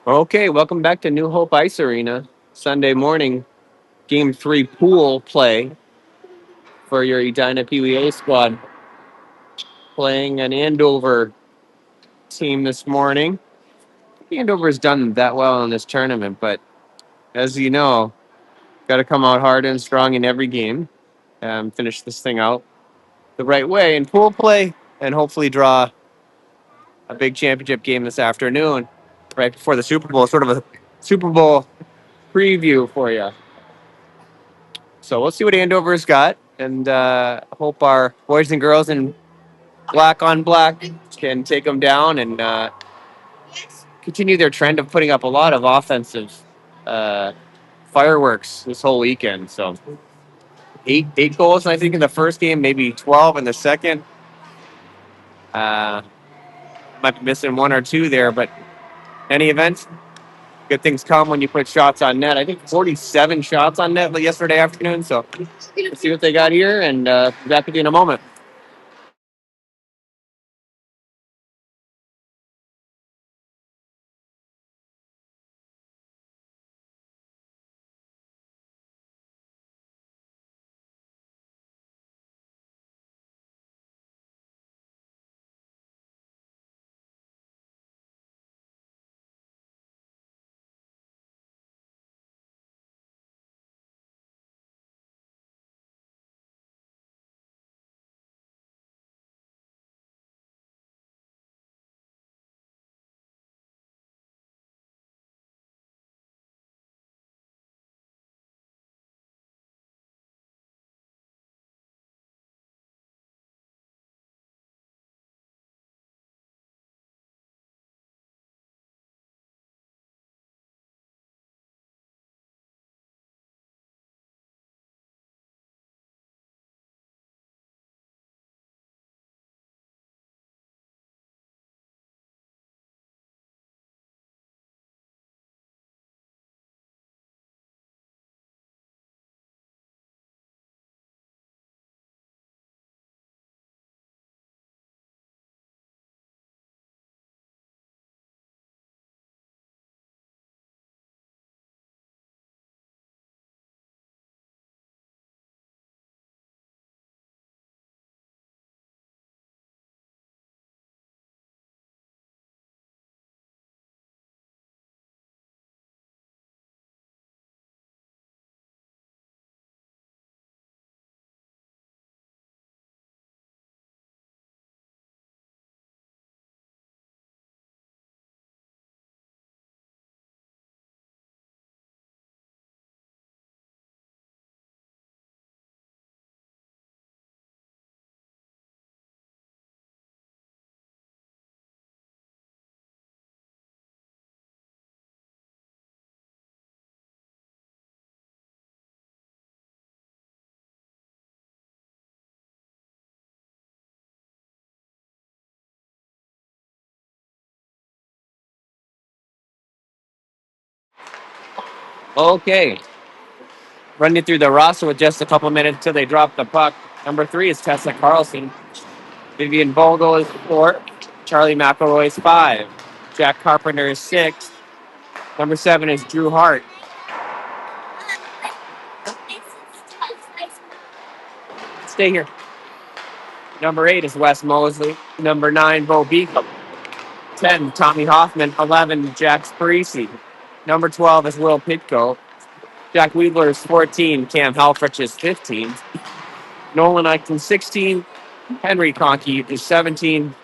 Okay, welcome back to New Hope Ice Arena. Sunday morning, Game 3 pool play for your Edina PWA squad. Playing an Andover team this morning. Andover's done that well in this tournament, but as you know, got to come out hard and strong in every game. Finish this thing out the right way in pool play and hopefully draw a big championship game this afternoon right before the Super Bowl. Sort of a Super Bowl preview for you. So we'll see what Andover's got, and hope our boys and girls in black on black can take them down and continue their trend of putting up a lot of offensive uh, fireworks this whole weekend. So eight goals, I think, in the first game, maybe 12 in the second. Uh, Might be missing one or two there, but any event, good things come when you put shots on net. I think 47 shots on net yesterday afternoon. So let's see what they got here, and back with you in a moment. Okay, running through the roster with just a couple minutes until they drop the puck. Number 3 is Tessa Carlson. Vivian Vogel is 4. Charlie McElroy is 5. Jack Carpenter is 6. Number 7 is Drew Hart. Stay here. Number 8 is Wes Mosley. Number 9, Bo Beacom. 10, Tommy Hoffman. 11, Jack Parisi. Number 12 is Will Pitko. Jack Weidler is 14. Cam Halfrich is 15. Nolan Eichel 16. Henry Conkey is 17.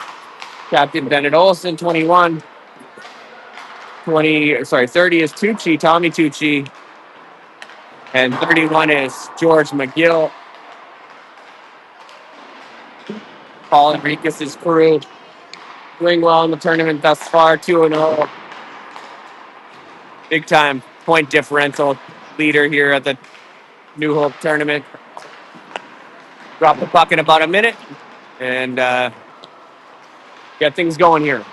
Captain Bennett Olson, 21. 30 is Tucci, Tommy Tucci. And 31 is George McGill. Paul Enriquez's crew doing well in the tournament thus far, 2-0. Big time point differential leader here at the New Hope tournament. Drop the puck in about a minute and get things going here.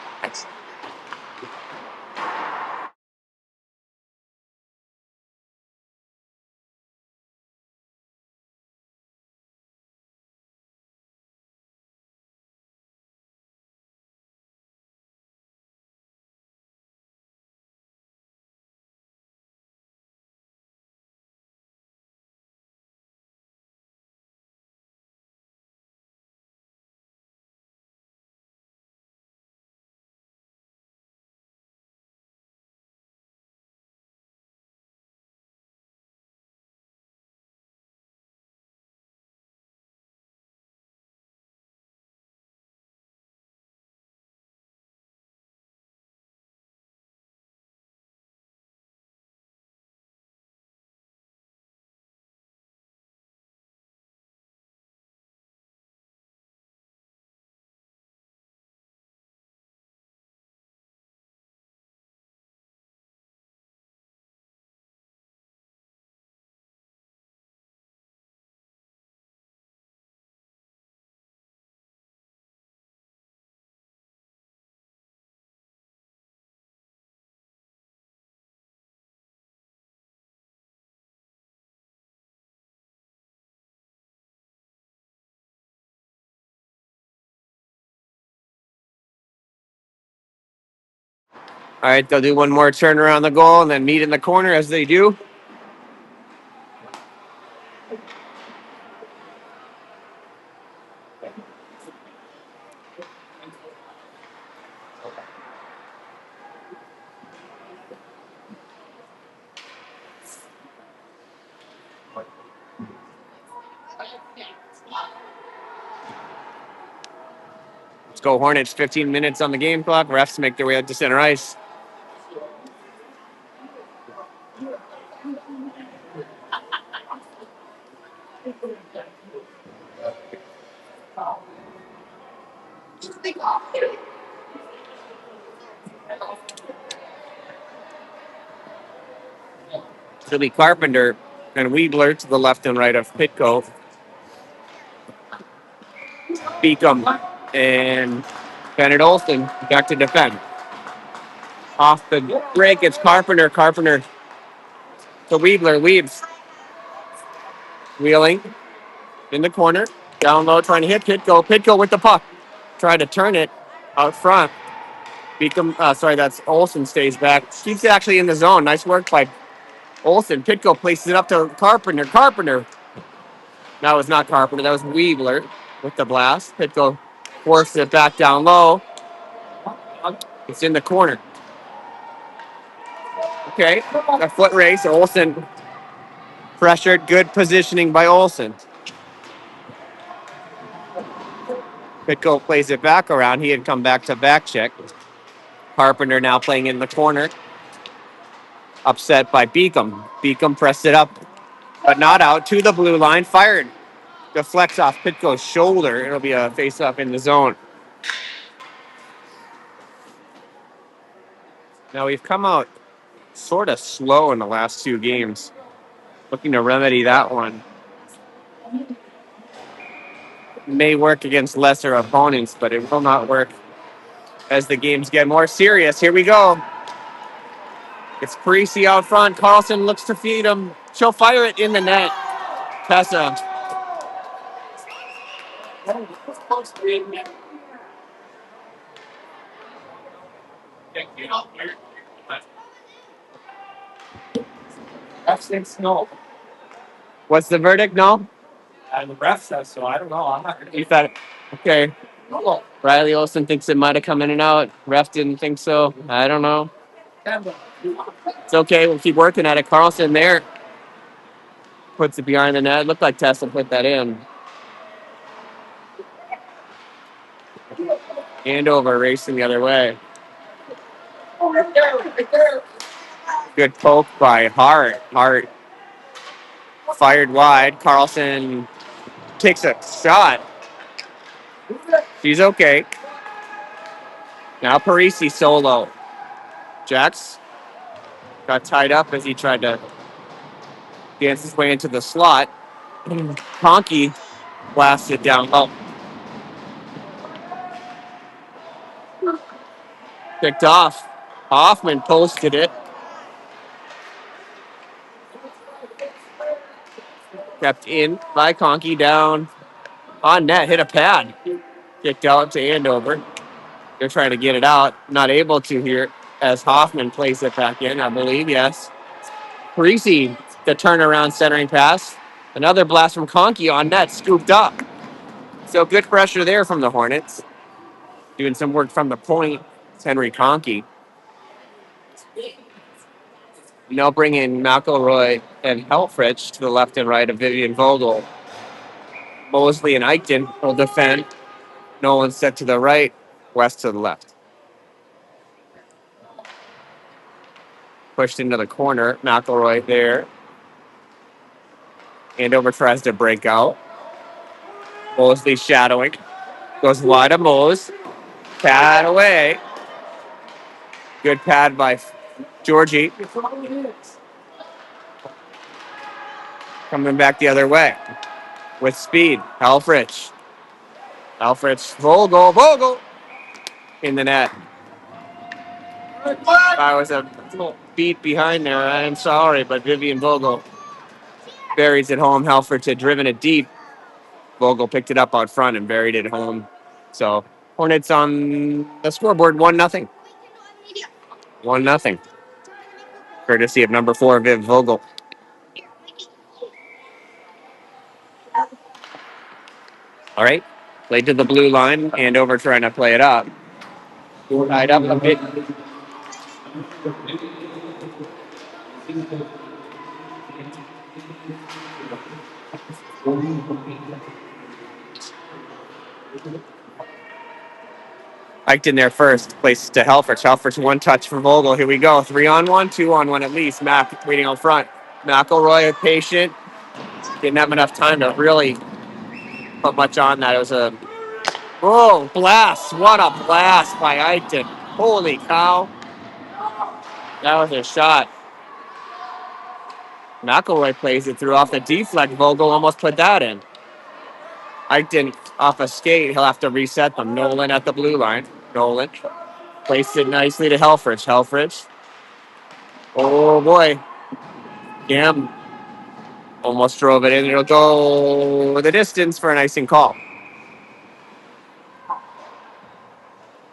All right, they'll do one more turn around the goal and then meet in the corner as they do. Let's go Hornets. 15 minutes on the game clock. Refs make their way out to center ice. It'll be Carpenter and Weebler to the left and right of Pitco. Beacom and Bennett Olson back to defend. Off the break, it's Carpenter. Carpenter to Weebler. Weebs wheeling in the corner. Down low, trying to hit Pitco. Pitco with the puck. Trying to turn it out front. Beacom, that's Olson stays back. Keeps it actually in the zone. Nice work by Olson. Pitco places it up to Carpenter. Carpenter. That was not Carpenter. That was Weebler with the blast. Pitco forces it back down low. It's in the corner. Okay. A foot race. Olson pressured. Good positioning by Olson. Pitco plays it back around. He had come back to back check. Carpenter now playing in the corner. Upset by Beacom. Beacom pressed it up, but not out to the blue line. Fired. Deflects off Pitco's shoulder. It'll be a face-off in the zone. Now we've come out sort of slow in the last two games. Looking to remedy that one. May work against lesser opponents, but it will not work as the games get more serious. Here we go. It's Parisi out front. Carlson looks to feed him. She'll fire it in the net. Tessa. No. What's the verdict? No? The ref says so. I don't know. I'm not going to. You thought it. Okay. Riley Olson thinks it might have come in and out. Ref didn't think so. I don't know. It's okay. We'll keep working at it. Carlson there puts it behind the net. Looked like Tessa put that in. Andover racing the other way. Good poke by Hart. Hart fired wide. Carlson takes a shot. She's okay. Now Parisi solo. Jax got tied up as he tried to dance his way into the slot. Honky blasted down low. Picked off. Hoffman posted it. Kept in by Conkey down on net. Hit a pad. Kicked out to Andover. They're trying to get it out. Not able to here as Hoffman plays it back in, I believe. Yes. Parisi, the turnaround centering pass. Another blast from Conkey on net. Scooped up. So good pressure there from the Hornets. Doing some work from the point. It's Henry Conkey. Now bring in McElroy and Helfrich to the left and right of Vivian Vogel. Mosley and Eichten will defend. Nolan set to the right, West to the left. Pushed into the corner. McElroy there. Andover tries to break out. Mosley shadowing. Goes wide of Mose. Pad away. Good pad by Georgie. Coming back the other way. With speed. Helfrich. Vogel. In the net. I was a beat behind there. I'm sorry, but Vivian Vogel buries it home. Helfrich had driven it deep. Vogel picked it up out front and buried it home. So Hornets on the scoreboard 1-0. 1-0. Courtesy of number 4, Viv Vogel. All right. Played to the blue line. Andover trying to play it up. Tied up a bit. Hiked in there first. Places to Helfrich. Helfrich 1 touch for Vogel. Here we go. 3-on-1, 2-on-1 at least. Mac waiting out front. McElroy patient. Didn't have enough time to really put much on that. It was a blast. What a blast by Eichton. Holy cow. That was a shot. McElroy plays it through off the deflect. Vogel almost put that in. Eichton off a skate. He'll have to reset them. Nolan at the blue line. Nolan placed it nicely to Helfrich. Helfrich. Oh, boy. Cam almost drove it in. It'll go the distance for an icing call.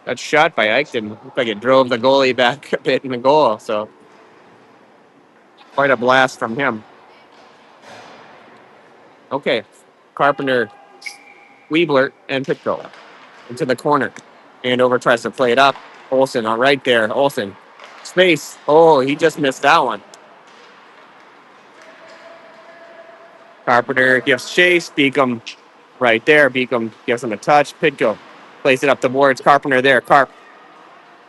That shot by Eichton looked like it drove the goalie back a bit in the goal. So quite a blast from him. Okay. Carpenter, Weebler, and Pitko into the corner. Andover tries to play it up. Olsen right there. Olsen. Space. Oh, he just missed that one. Carpenter gives chase. Beacom right there. Beacom gives him a touch. Pitko plays it up the boards. Carpenter there. Carp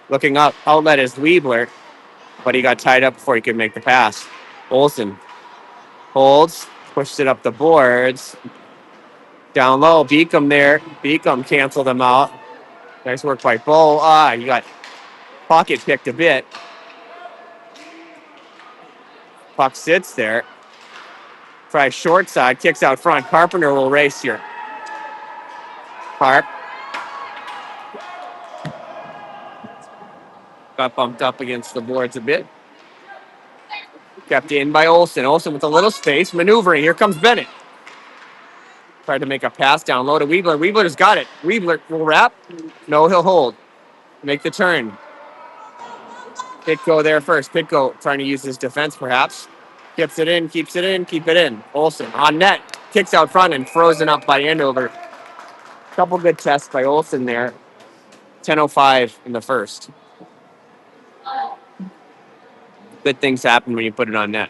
looking up. Outlet is Weebler, but he got tied up before he could make the pass. Olsen holds. Pushed it up the boards. Down low. Beacom there. Beacom canceled him out. Nice work by Bo. You got pocket picked a bit. Puck sits there. Tries short side. Kicks out front. Carpenter will race here. Carp. Got bumped up against the boards a bit. Kept in by Olsen. Olsen with a little space. Maneuvering. Here comes Bennett. Tried to make a pass down low to Weebler. Weebler's got it. Weebler will wrap. No, he'll hold. Make the turn. Pitko there first. Pitko trying to use his defense perhaps. Keeps it in. Keep it in. Olsen on net. Kicks out front and frozen up by Andover. Couple good tests by Olsen there. 10:05 in the first. Good things happen when you put it on net.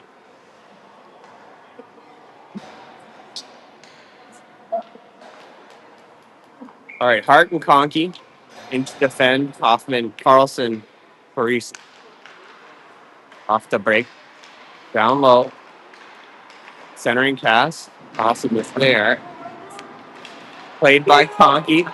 All right, Hart and Conkey in to defend. Hoffman, Carlson, Paris off the break. Down low. Centering pass. Awesome was there. Played by Conkey.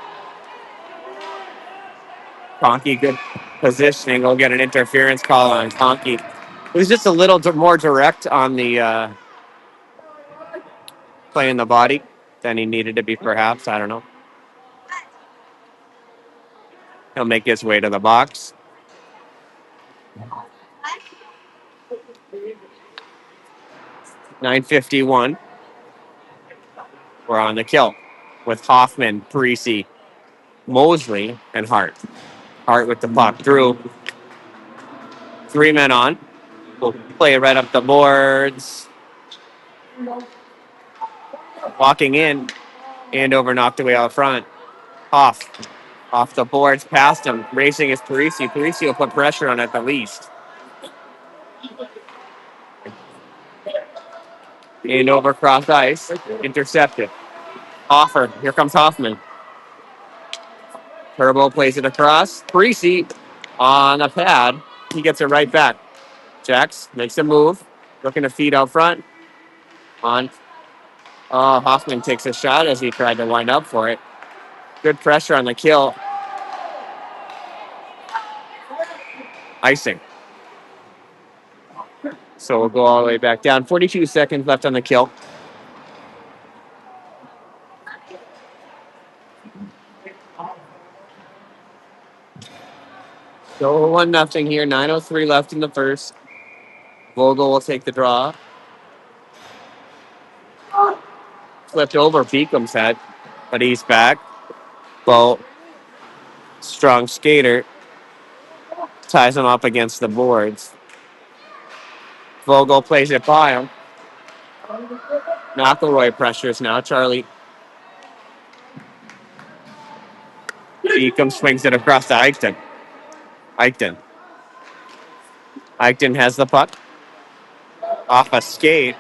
Conkey, good positioning. We'll get an interference call on Conkey. It was just a little more direct on the playing the body than he needed to be, perhaps. I don't know. He'll make his way to the box. .951. We're on the kill with Hoffman, Parisi, Mosley, and Hart. Hart with the puck through. 3 men on. We'll play it right up the boards. Walking in. Andover knocked away out front. Off the boards, past him. Racing is Parisi. Parisi will put pressure on at the least. Andover cross ice. Intercepted. Offer. Here comes Hoffman. Turbo plays it across. Parisi on a pad. He gets it right back. Jacks makes a move. Looking to feed out front. On. Hoffman takes a shot as he tried to wind up for it. Good pressure on the kill. Icing. So we'll go all the way back down. 42 seconds left on the kill. So 1-0 here. 9:03 left in the first. Vogel will take the draw. Flipped over Beacom's head, but he's back. Bo, strong skater. ties him up against the boards. Vogel plays it by him. McElroy pressures now. Charlie Beacom swings it across to Eichten. Eichten has the puck. Off a skate.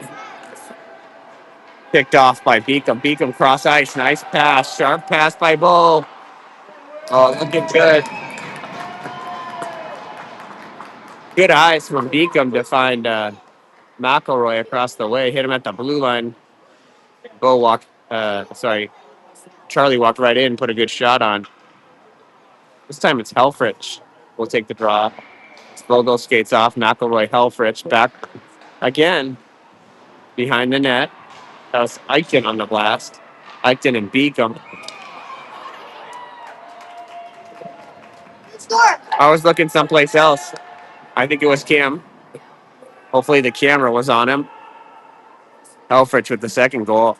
Picked off by Beacom. Beacom cross ice. Nice pass. Sharp pass by Bull. Oh, looking good. Good eyes from Beacom to find McElroy across the way. Hit him at the blue line. Charlie walked right in, put a good shot on. This time it's Helfrich. We'll take the draw. Vogel skates off. McElroy, Helfrich back again behind the net. That was Eichen on the blast. Eichen and Beacom. I was looking someplace else. I think it was Cam. Hopefully the camera was on him. Helfrich with the second goal.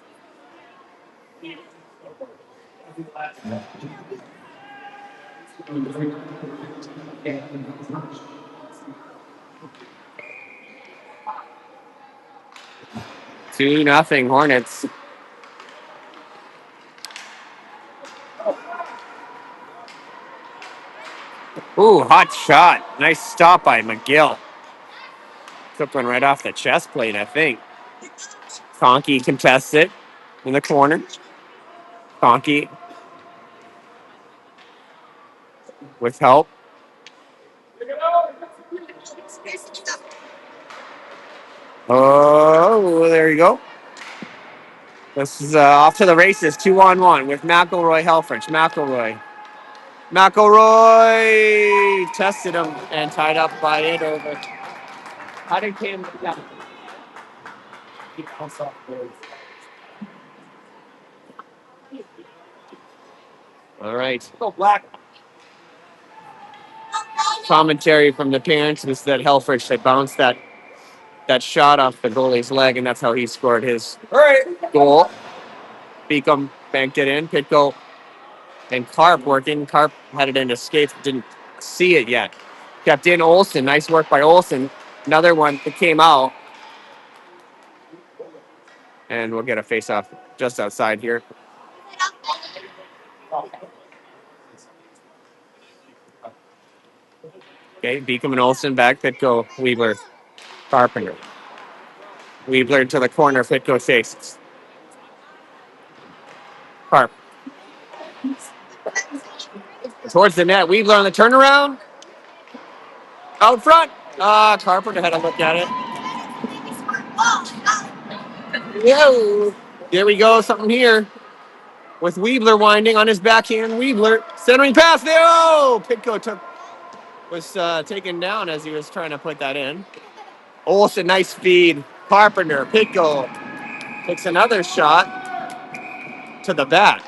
Two nothing Hornets. Ooh, hot shot. Nice stop by McGill. Took one right off the chest plate, I think. Conkey contests it in the corner. Conkey with help. Oh, there you go. This is off to the races, 2-on-1 with McElroy, Helfrich. McElroy tested him and tied up by Andover. How did Cam? Yeah. All right. Go black. Commentary from the parents is that Helfrich had bounced that shot off the goalie's leg, and that's how he scored his goal. Beacom banked it in. Pitko and Karp working. Karp had it into skates, didn't see it yet. Kept in Olsen. Nice work by Olsen. Another one that came out. And we'll get a face-off just outside here. Okay, Beacom and Olsen back. Pitko, Weebler, Carpenter. Weebler to the corner. Pitko faces. Karp. Towards the net. Weebler on the turnaround. Out front. Carpenter had a look at it. Yo. There we go. Something here. With Weebler winding on his backhand. Weebler centering pass. There. Oh, Pitko was taken down as he was trying to put that in. Olsen, nice feed. Carpenter, Pitko takes another shot to the back.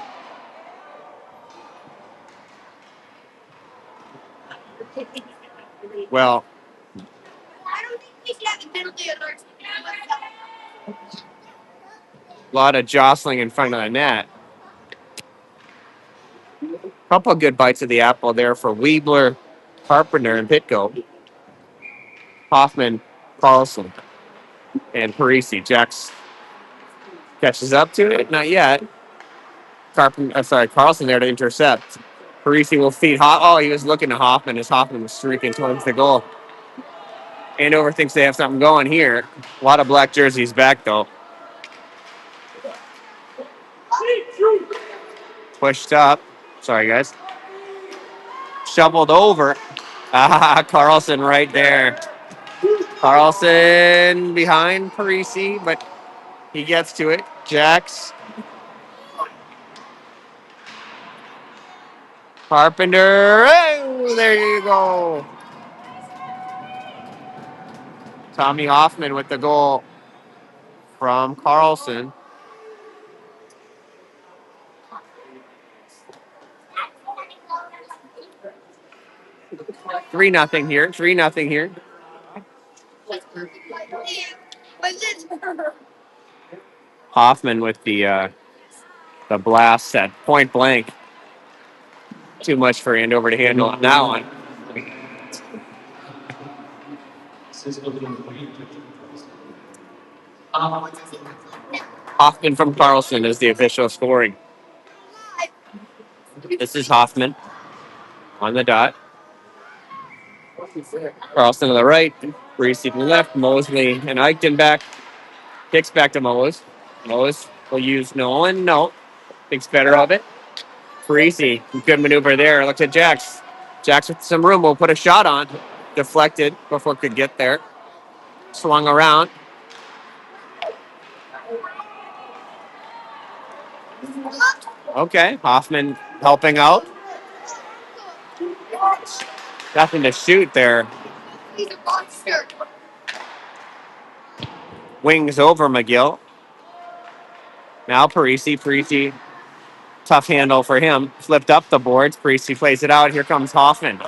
Well, a lot of jostling in front of the net. Couple of good bites of the apple there for Weebler, Carpenter, and Pitko. Hoffman, Carlson, and Parisi. Jax catches up to it. Not yet. Carlson there to intercept. Parisi will feed. He was looking to Hoffman as Hoffman was streaking towards the goal. Andover thinks they have something going here. A lot of black jerseys back, though. Pushed up. Sorry, guys. Shoveled over. Carlson right there. Carlson behind Parisi, but he gets to it. Jax. Carpenter. Oh, there you go. Tommy Hoffman with the goal from Carlson. Three nothing here. Hoffman with the blast at point blank. Too much for Andover to handle on that one. Hoffman from Carlson is the official scoring. This is Hoffman on the dot. Carlson to the right, Reese to the left, Mosley and Eichten back. Kicks back to Mose. Mose will use Nolan. No. Thinks better of it. Parisi, good maneuver there. Looks at Jax. Jax with some room will put a shot on. Deflected before it could get there. Swung around. Okay, Hoffman helping out. Nothing to shoot there. Wings over McGill. Now Parisi, tough handle for him. Flipped up the boards. Parisi plays it out. Here comes Hoffman.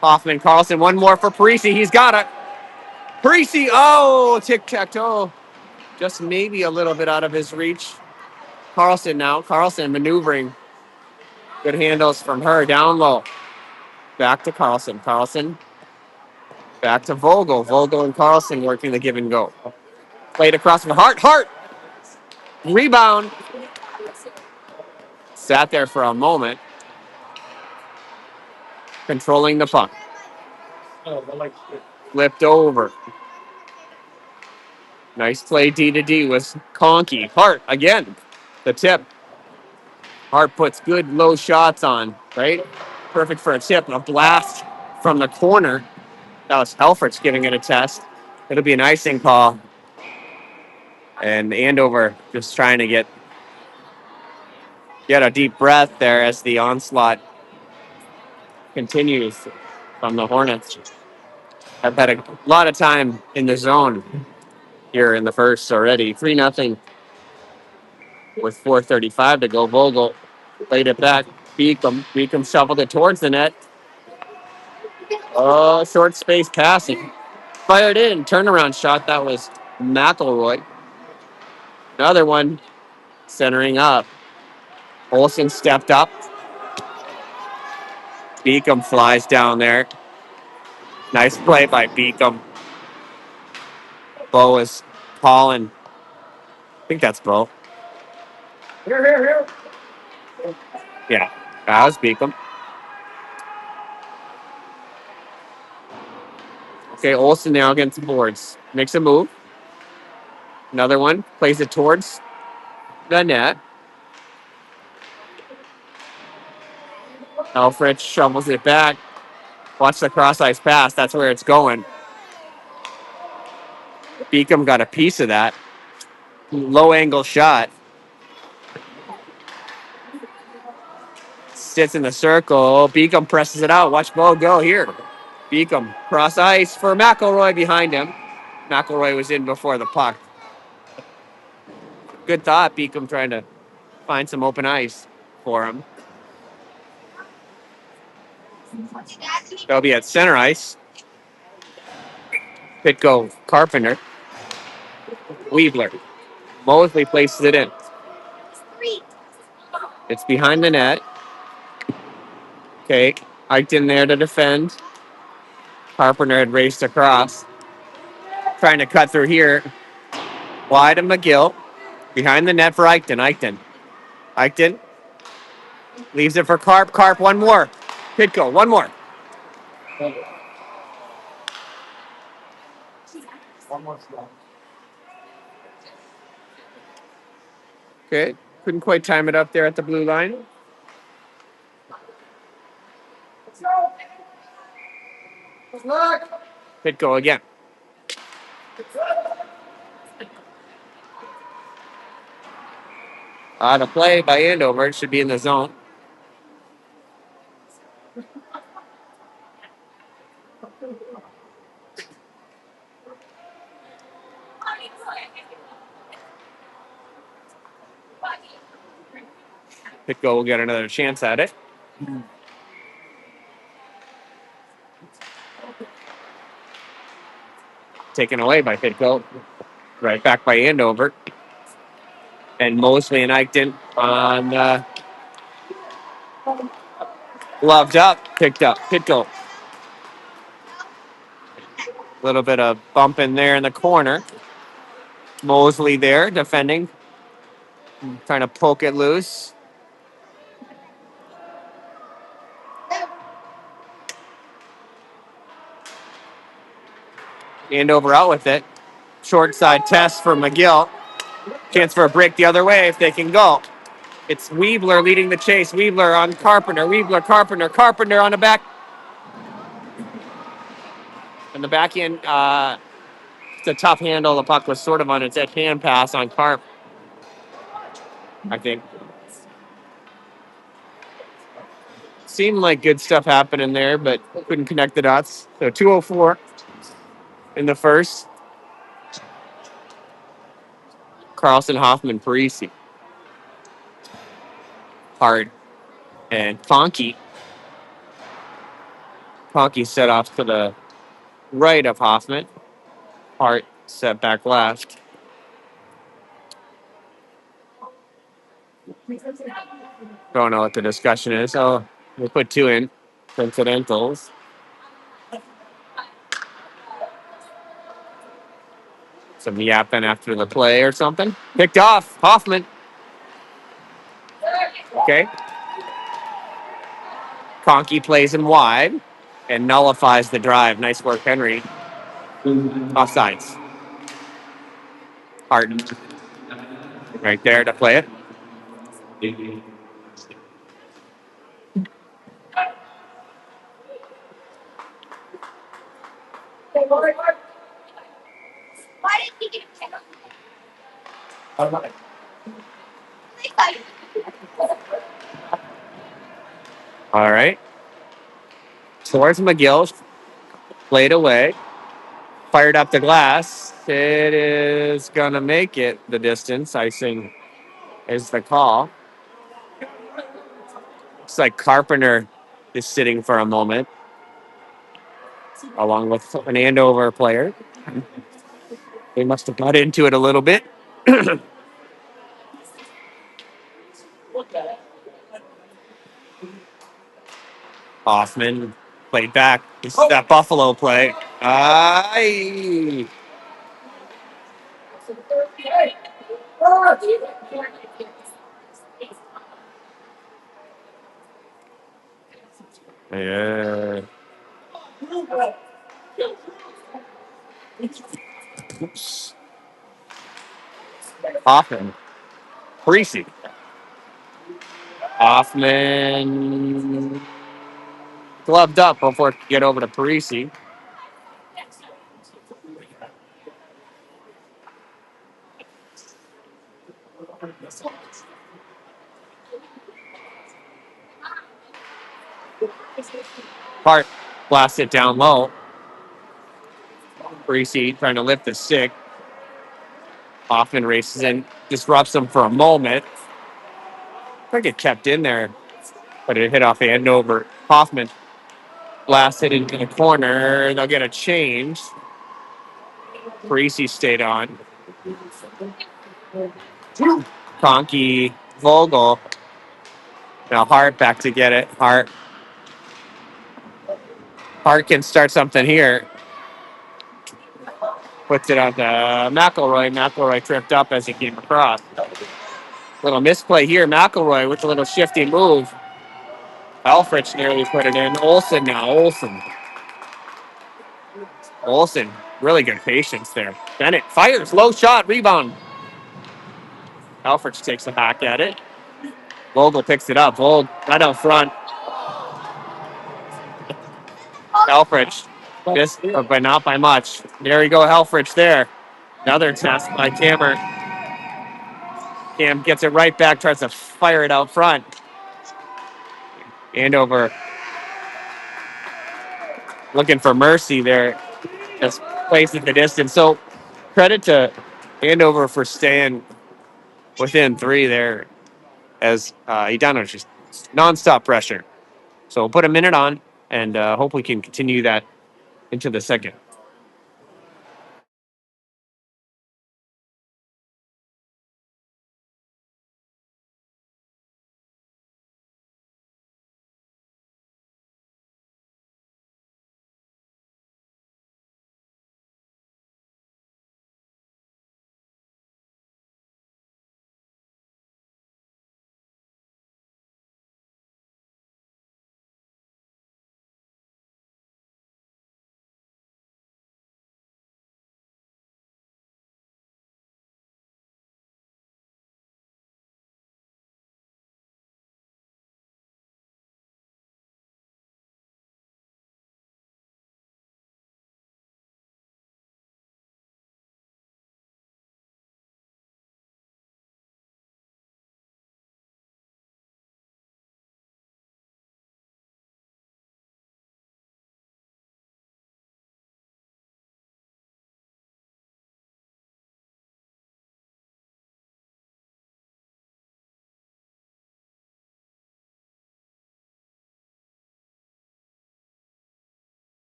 Hoffman, Carlson, one more for Parisi. He's got it. Parisi, oh, tic-tac-toe. Just maybe a little bit out of his reach. Carlson now. Carlson maneuvering. Good handles from her. Down low. Back to Carlson. Carlson. Back to Vogel. Vogel and Carlson working the give and go. Played across from Hart. Hart! Rebound. Sat there for a moment. Controlling the puck. Flipped over. Nice play D to D was Conkey. Hart again. The tip. Hart puts good low shots on, right? Perfect for a tip. A blast from the corner. That was Helfert's giving it a test. It'll be an icing call. And Andover just trying to get a deep breath there as the onslaught continues from the Hornets. I've had a lot of time in the zone here in the first already. 3-0 with 4:35 to go. Vogel played it back. Beacom shoveled it towards the net. Oh, short space passing. Fired in. Turnaround shot. That was McElroy. Another one centering up. Olsen stepped up. Beacom flies down there. Nice play by Beacom. Bo is calling. I think that's Bo. Here. Yeah, that was Beacom. Okay, Olsen now against the boards. Makes a move. Another one. Plays it towards the net. Alfred shovels it back. Watch the cross-ice pass. That's where it's going. Beacom got a piece of that. Low-angle shot. Sits in the circle. Beacom presses it out. Watch Bo go here. Beacom cross-ice for McElroy behind him. McElroy was in before the puck. Good thought. Beacom trying to find some open ice for him. They'll be at center ice. Pitko, Carpenter. Weebler. Mosley places it in. It's behind the net. Okay. Eichten there to defend. Carpenter had raced across. Trying to cut through here. Wide to McGill. Behind the net for Eichten. Eichten leaves it for Carp. Carp, one more. Pitko, one more. Okay. Couldn't quite time it up there at the blue line. Pitko again. On a play by Andover. It should be in the zone. Pitko will get another chance at it. Taken away by Pitko. Right back by Andover. And Mosley and Eichten on gloved up. Picked up. Pitko. A little bit of bump in there in the corner. Mosley there defending, trying to poke it loose. Andover out with it. Short side test for McGill. Chance for a break the other way if they can go. It's Weebler leading the chase. Weebler on Carpenter. Weebler, Carpenter. Carpenter on the back. On the back end, it's a tough handle. The puck was sort of on its edge hand pass on Carp, I think. Seemed like good stuff happening there, but couldn't connect the dots. So 2:04 in the first. Carlson, Hoffman, Parisi, Hart, and Conkey. Conkey set off to the right of Hoffman. Hart set back left. Don't know what the discussion is. Oh, we'll put two in. Incidentals. Some yapping after the play or something. Picked off. Hoffman. Okay. Conkey plays him wide and nullifies the drive. Nice work, Henry. Offsides. Harden right there to play it. All right. Towards McGill. Played away. Fired up the glass. It is going to make it the distance. Icing is the call. Looks like Carpenter is sitting for a moment, along with an Andover player. They must have got into it a little bit. Hoffman played back. This is that Buffalo play. Aye. Yeah. Oops. Hoffman. Parisi. Hoffman gloved up before it could get over to Parisi. Hart blasts it down low. Parisi trying to lift the stick. Hoffman races in, disrupts him for a moment. I think it kept in there, but it hit off Andover. Hoffman blasts it into the corner. They'll get a change. Parisi stayed on. Conkey, Vogel. Now Hart back to get it. Hart can start something here. Puts it on to McElroy. McElroy tripped up as he came across. Little misplay here. McElroy with a little shifty move. Alfrich nearly put it in. Olsen now. Olsen. Really good patience there. Bennett fires. Low shot. Rebound. Alfrich takes a hack at it. Vogel picks it up. Vogel right out front. Helfrich. Just, but not by much. There you go, Helfrich there. Another test by Cammer. Cam gets it right back, tries to fire it out front. Andover looking for mercy there. Just plays at the distance. So credit to Andover for staying within three there as Edina just nonstop pressure. So we'll put a minute on and hope we can continue that into the second.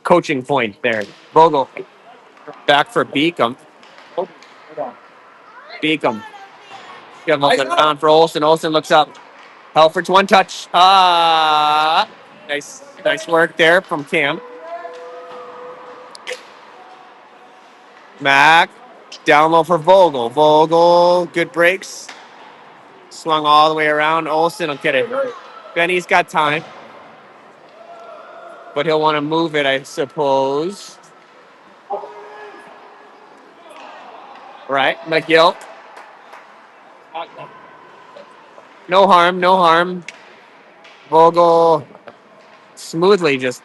Coaching point there. Vogel back for Beacom. Beacom. Give him on for Olsen. Olsen looks up. Helford's one touch. Nice work there from Cam. Mac. Down low for Vogel. Vogel, good breaks. Swung all the way around. Olsen will get it. Benny's got time. But he'll want to move it, I suppose. Right, McGill. No harm. Vogel smoothly just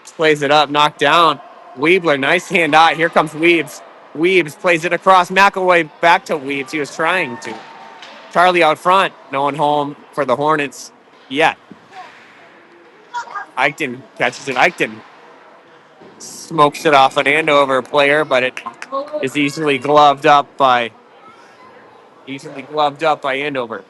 plays it up, knocked down. Weebler, nice hand eye. Here comes Weebs. Weebs plays it across. McElroy back to Weebs. He was trying to. Charlie out front. No one home for the Hornets yet. Eichton catches it. Eichton smokes it off an Andover player, but it is easily gloved up by Andover.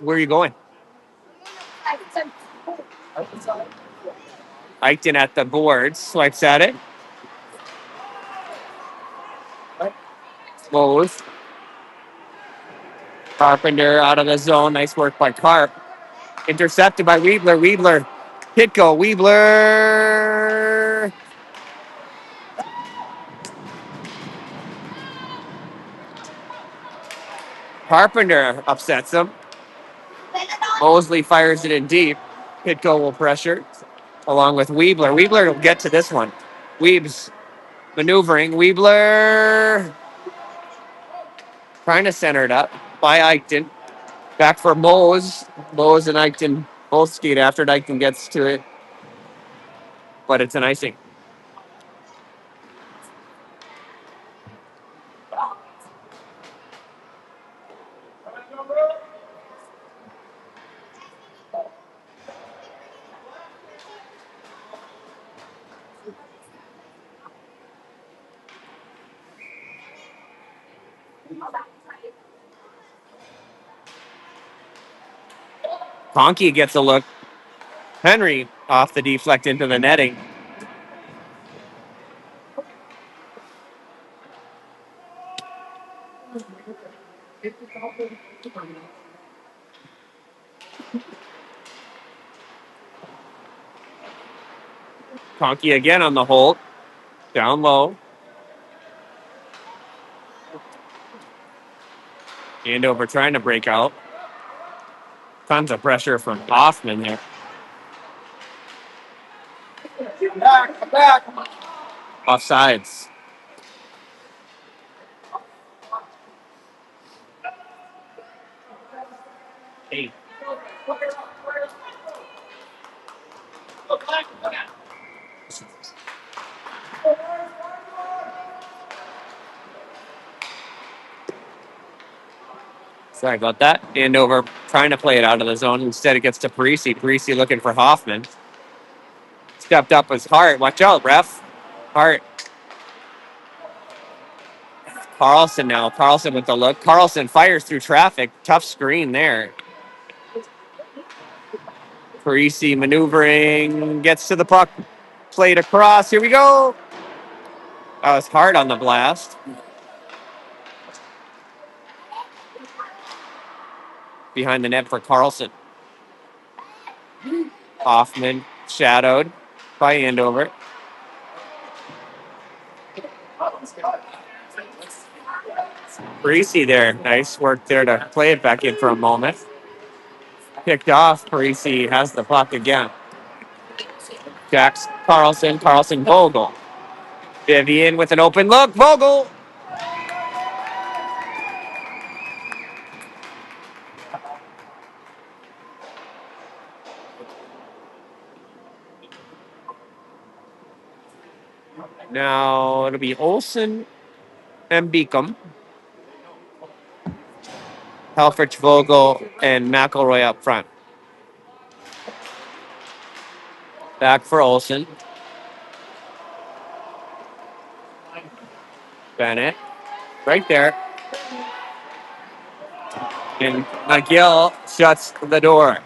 Where are you going? Eichton at the boards, swipes at it. Bowes. Carpenter out of the zone. Nice work by Carp. Intercepted by Weebler. Weebler. Hit go. Weebler. Carpenter upsets him. Mosley fires it in deep. Pitco will pressure along with Weebler. Weebler will get to this one. Weebs maneuvering. Weebler trying to center it up by Eichton. Back for Mose. Mose and Eichton both skate after it. Eichton gets to it, but it's an icing. Conkey gets a look. Henry off the deflect into the netting. Conkey again on the hold. Down low. Andover trying to break out. Tons of pressure from Hoffman there. Back. Offsides. Hey. Sorry about that. Andover trying to play it out of the zone. Instead, it gets to Parisi. Parisi looking for Hoffman. Stepped up was Hart. Watch out, ref. Hart. Carlson now. Carlson with the look. Carlson fires through traffic. Tough screen there. Parisi maneuvering. Gets to the puck. Played across. Here we go. That was Hart on the blast. Behind the net for Carlson. Hoffman shadowed by Andover. Parisi there. Nice work there to play it back in for a moment. Picked off. Parisi has the puck again. Jacks Carlson. Carlson Vogel. Vivian with an open look. Vogel. Now it'll be Olsen and Beacom. Helfrich, Vogel, and McElroy up front. Back for Olsen. Bennett, right there. And McGill shuts the door.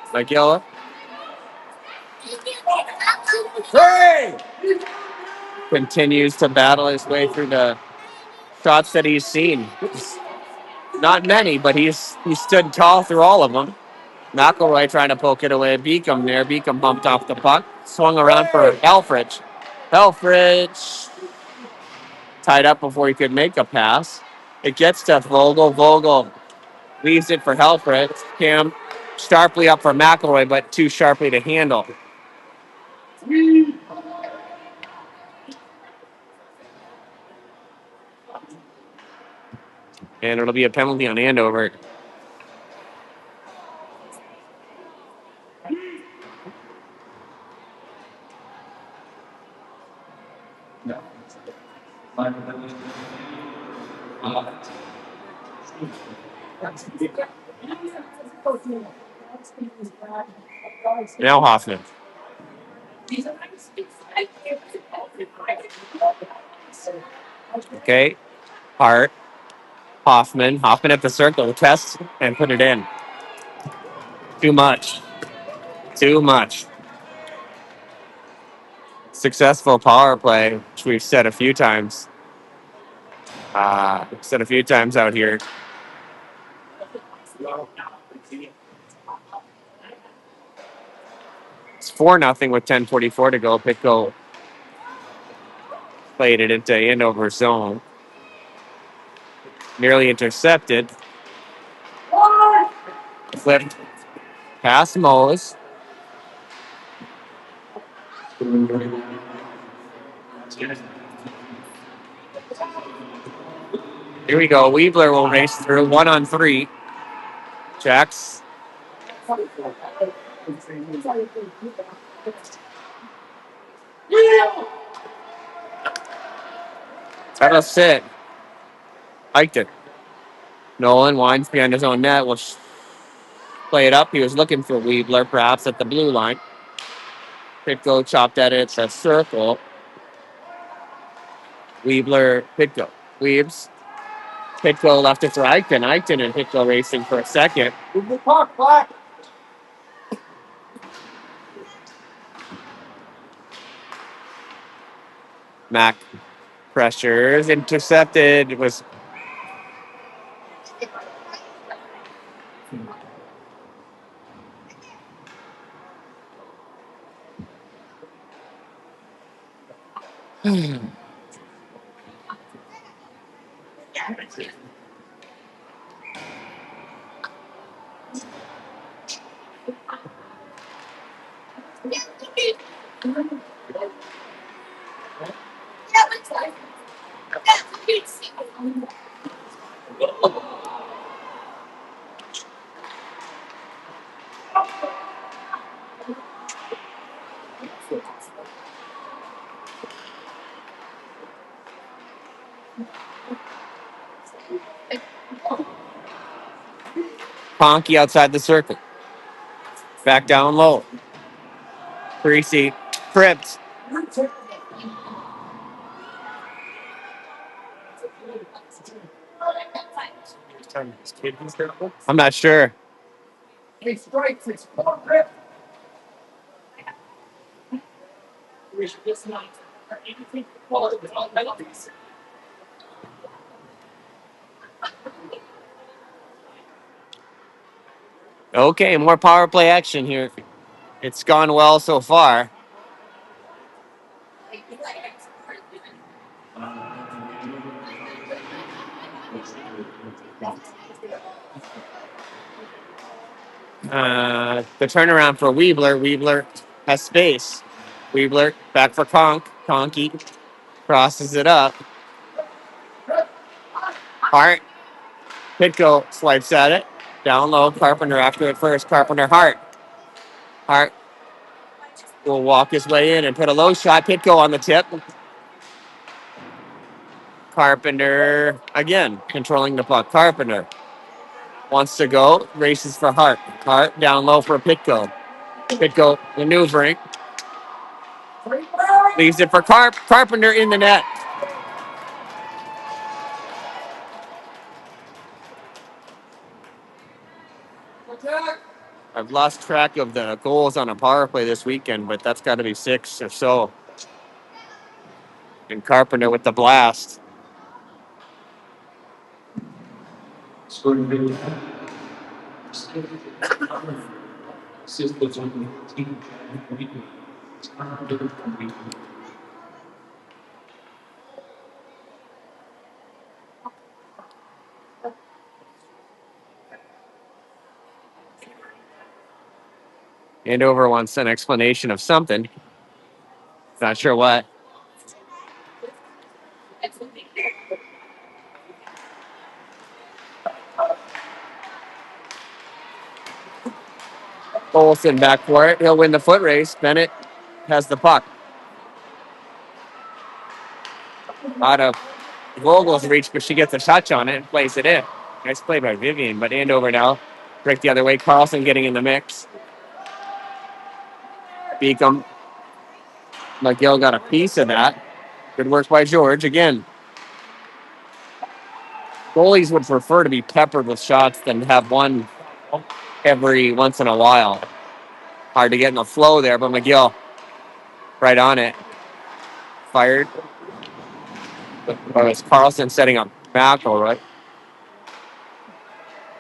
McGill continues to battle his way through the shots that he's seen. Not many, but he stood tall through all of them. McElroy trying to poke it away. Beacom there. Beacom bumped off the puck. Swung around for Helfrich. Helfrich tied up before he could make a pass. It gets to Vogel. Vogel leaves it for Helfrich. Cam sharply up for McElroy, but too sharply to handle. And it'll be a penalty on Andover. Now Hoffman. Okay. Hart. Hoffman. Hoffman at the circle. Test and put it in. Too much. Too much. Successful power play, which we've said a few times. Out here. It's 4-0 with 10:44 to go. Pitco played it into Andover zone. Nearly intercepted. Flipped past Mose. Here we go. Weebler will race through 1-on-3. Checks. That'll sit. Liked it. Nolan winds behind his own net. Will play it up. He was looking for Weebler, perhaps at the blue line. Pitco chopped at it. It's a circle. Weebler, Pitco. Weebs. Pitco left it for Eichten. Eichten and Pitco racing for a second. Mac pressures. Intercepted. It was Ponky outside the circle. Back down low. Creasy. Tripped. I'm not sure. Okay, more power play action here. It's gone well so far. The turnaround for Weebler. Weebler has space. Weebler back for Conky crosses it up. Hart. Pitco swipes at it. Down low. Carpenter after it first. Carpenter, Hart. Hart will walk his way in and put a low shot. Pitco on the tip. Carpenter again controlling the puck. Carpenter wants to go. Races for Hart. Hart down low for Pitco. Pitco maneuvering. Leaves it for Carpenter in the net. I've lost track of the goals on a power play this weekend, but that's got to be 6 or so. And Carpenter with the blast. Andover wants an explanation of something. Not sure what. Olsen back for it. He'll win the foot race. Bennett has the puck. Out of Vogel's reach, but she gets a touch on it and plays it in. Nice play by Vivian, but Andover now. Break the other way. Carlson getting in the mix. Beacom. McGill got a piece of that. Good work by George again. Goalies would prefer to be peppered with shots than have one every once in a while. Hard to get in the flow there, but McGill right on it. Fired. Or it's Carlson setting up McElroy.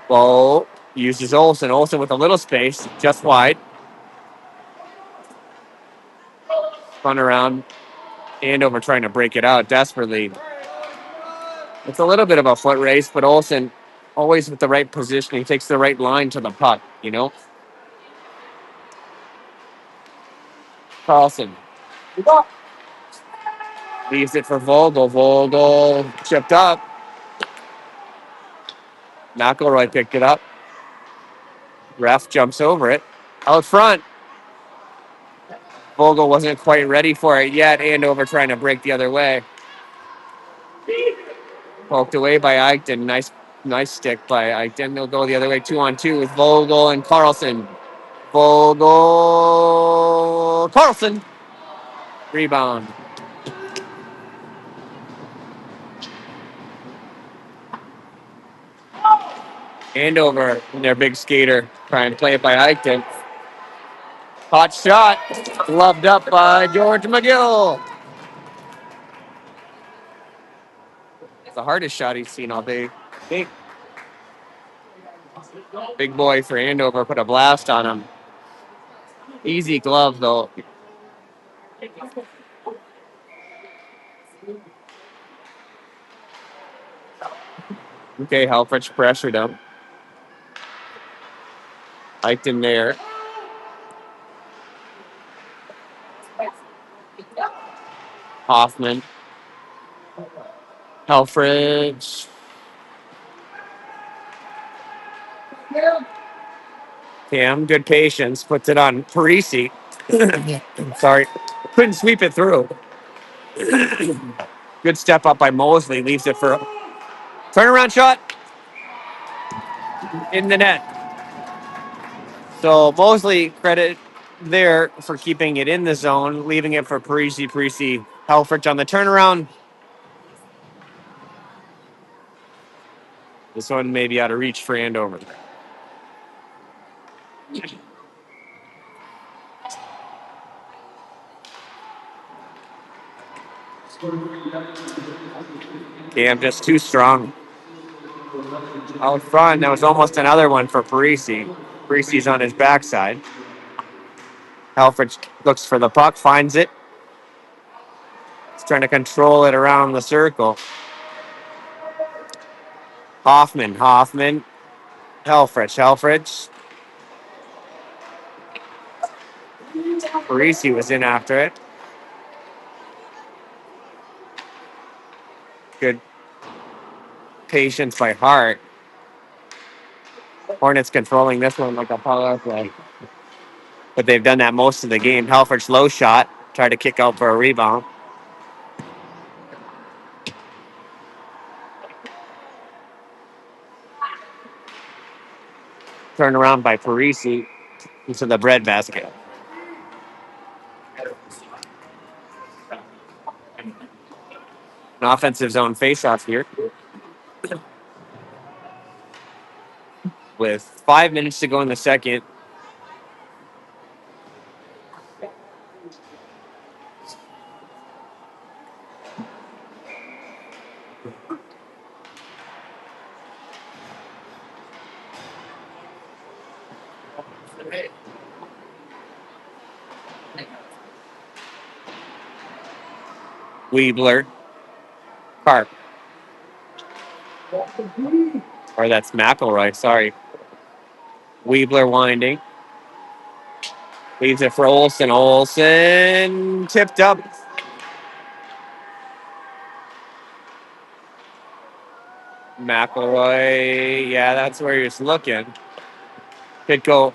Bo uses Olsen. Olsen with a little space, just wide. Spun around. Andover trying to break it out desperately. It's a little bit of a foot race, but Olsen always with the right position. He takes the right line to the puck, you know? Carlson leaves it for Vogel. Vogel chipped up. McElroy picked it up. Ref jumps over it. Out front. Vogel wasn't quite ready for it yet. Andover trying to break the other way. Poked away by Eichten. Nice stick by Eichten. They'll go the other way 2-on-2 with Vogel and Carlson. Vogel. Carlson. Rebound. Andover, their big skater, trying to play it by Eichten. Hot shot. Gloved up by George McGill. It's the hardest shot he's seen all day. Big boy for Andover put a blast on him. Easy glove, though. Okay, Helfrich pressured him. Eichten there. Hoffman. Helfrich. Cam, good patience. Puts it on Parisi. Sorry. Couldn't sweep it through. Good step up by Mosley. Leaves it for turnaround shot in the net. So Mosley, credit there for keeping it in the zone, leaving it for Parisi. Parisi, Helfrich on the turnaround. This one may be out of reach for Andover. Cam just too strong. Out front, that was almost another one for Parisi. Parisi's on his backside. Helfrich looks for the puck, finds it. He's trying to control it around the circle. Hoffman. Helfrich. Parisi was in after it. Good patience by Hart. Hornets controlling this one like a power play. But they've done that most of the game. Helfrich low shot. Tried to kick out for a rebound. Turned around by Parisi into the breadbasket. An offensive zone faceoff here with 5 minutes to go in the second. Weebler, Carp, or that's McElroy. Sorry, Weebler winding. Leaves it for Olsen. Olsen tipped up. McElroy, yeah, that's where he was looking. Could go.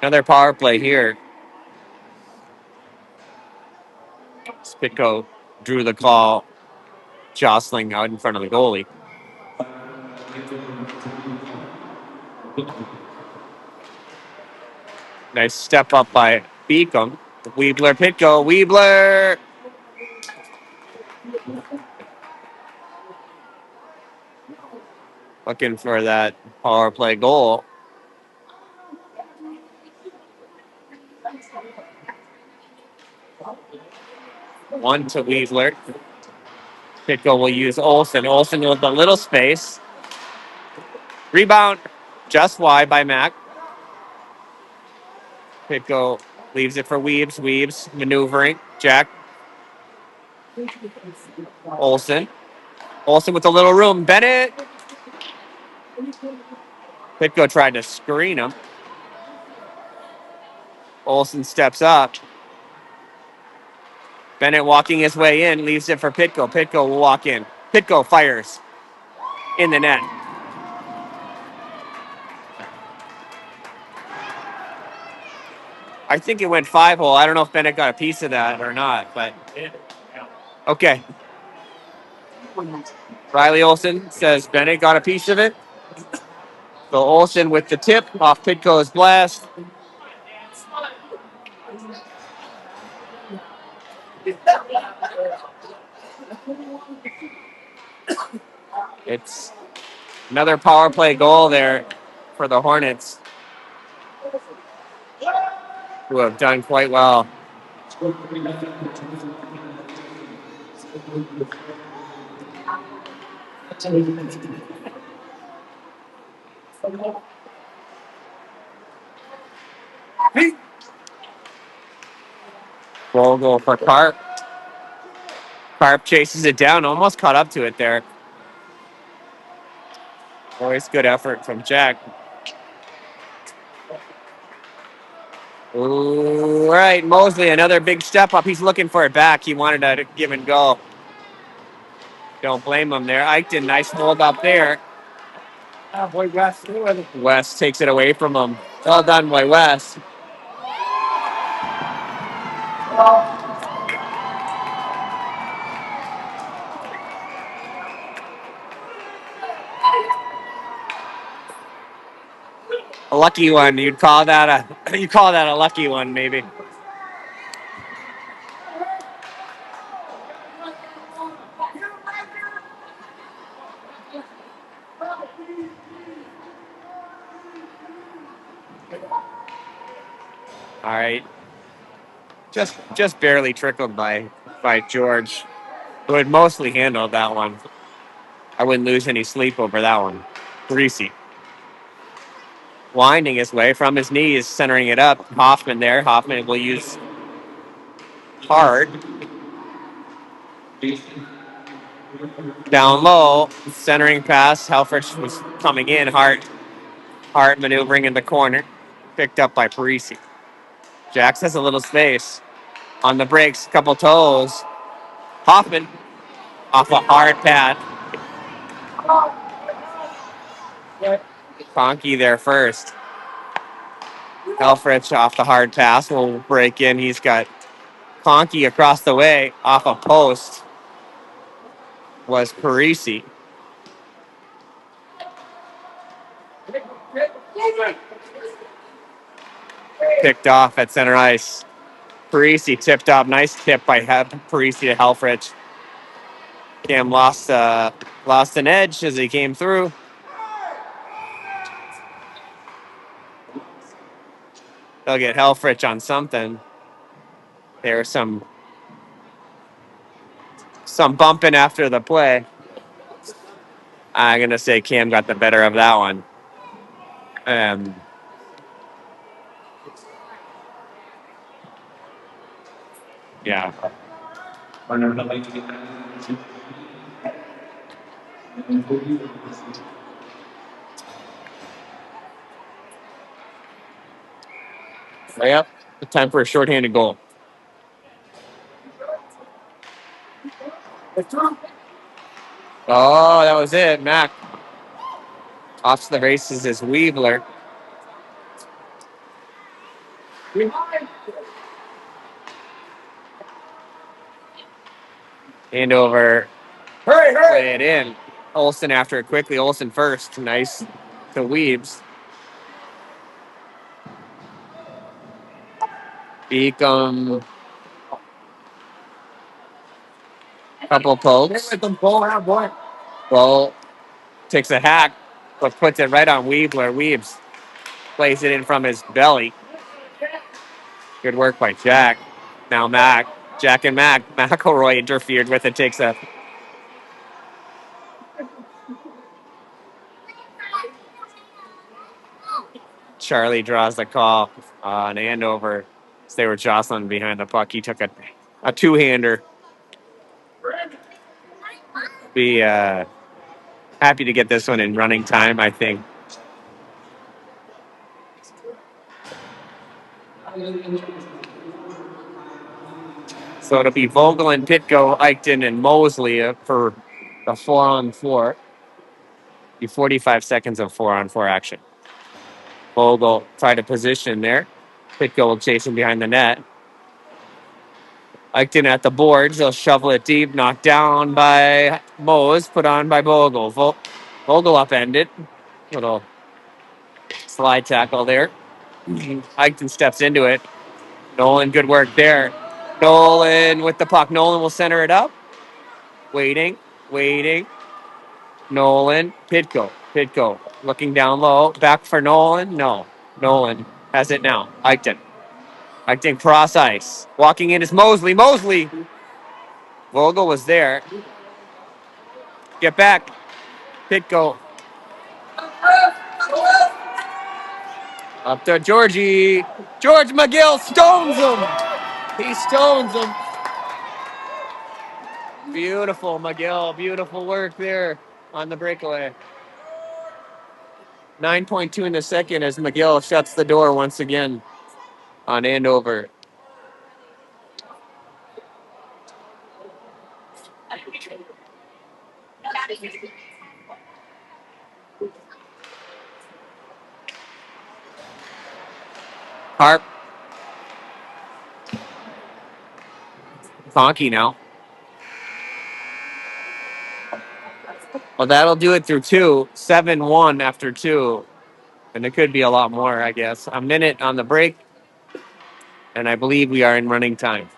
Another power play here. Spitko drew the call, jostling out in front of the goalie. Nice step up by Beacom. Weebler, Pitko, Weebler. Looking for that power play goal. One to Weebler. Pitko will use Olsen. Olsen with a little space. Rebound just wide by Mac. Pitko leaves it for Weebs. Weebs maneuvering. Jack. Olsen. Olsen with a little room. Bennett. Pitko tried to screen him. Olsen steps up. Bennett walking his way in. Leaves it for Pitko. Pitko will walk in. Pitko fires in the net. I think it went 5-hole. I don't know if Bennett got a piece of that or not, but okay. Riley Olsen says Bennett got a piece of it. So Olsen with the tip off Pitko's blast. It's another power play goal there for the Hornets, who have done quite well. Goal goal for Carp. Carp chases it down, almost caught up to it there. Always good effort from Jack. All right, Mosley, another big step up. He's looking for it back. He wanted to give and go. Don't blame him there. Eichton, nice hold up there. Boy, West. West takes it away from him. Well done by West. A lucky one. You call that a lucky one, maybe. All right. Just barely trickled by George, who had mostly handled that one. I wouldn't lose any sleep over that one. Greasy. Winding his way from his knees, centering it up. Hoffman there. Hoffman will use hard. Down low, centering pass. Helfrich was coming in. Hart maneuvering in the corner. Picked up by Parisi. Jax has a little space. On the brakes, couple toes. Hoffman off a hard pad. Conkey there first. Helfrich off the hard pass will break in. He's got Conkey across the way off a post. was Parisi. Picked off at center ice. Parisi tipped up. Nice tip by Parisi to Helfrich. Cam lost an edge as he came through. They'll get Helfrich on something. There was some bumping after the play. I'm gonna say Cam got the better of that one. Um, yeah. Yep. Time for a shorthanded goal. Oh, that was it. Mac off to the races is Weebler. Andover play it in. Olsen after it quickly. Olsen first. Nice to Weebs. Beacom. Couple pokes. Ball takes a hack, but puts it right on Weebler. Weebs plays it in from his belly. Good work by Jack. Now Mac. Jack and Mac. McElroy interfered with it. Takes a Charlie draws the call on Andover. As they were jostling behind the puck. He took a two-hander. Be happy to get this one in running time, I think. So it'll be Vogel and Pitko, Eichten, and Mosley for the 4-on-4. Be 45 seconds of 4-on-4 action. Vogel tried to position there. Pitko will chase him behind the net. Eichten at the boards. They'll shovel it deep. Knocked down by Mose. Put on by Vogel. Vogel upended. Little slide tackle there. Eichten steps into it. Nolan, good work there. Nolan with the puck. Nolan will center it up. Waiting. Nolan. Pitko looking down low. Back for Nolan. No. Nolan has it now. Eichten cross ice. Walking in is Mosley. Vogel was there. Get back. Pitko. Up to Georgie. George McGill stones him. He stones him. Beautiful, McGill. Beautiful work there on the breakaway. 9.2 in the second as McGill shuts the door once again on Andover. Harp. Conky now. Well, that'll do it through two. 7-1 after two. And it could be a lot more, I guess. A minute on the break. And I believe we are in running time.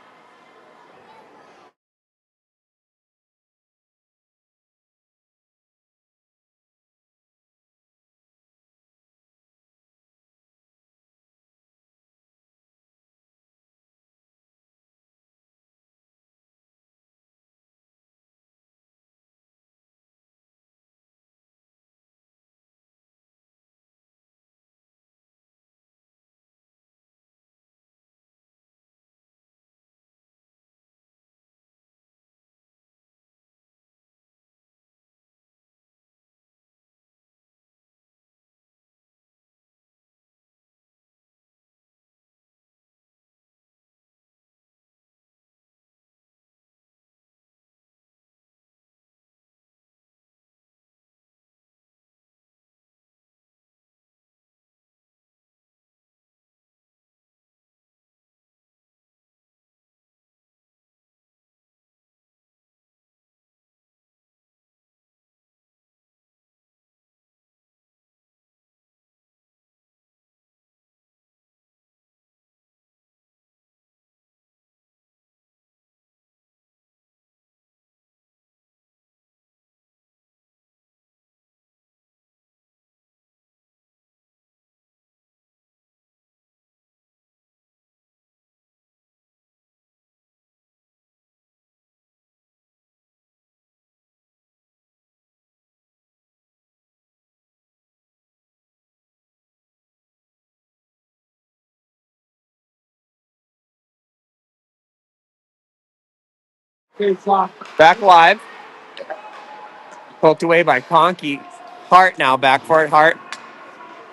Back live. Poked away by Conky. Hart now back for it. Hart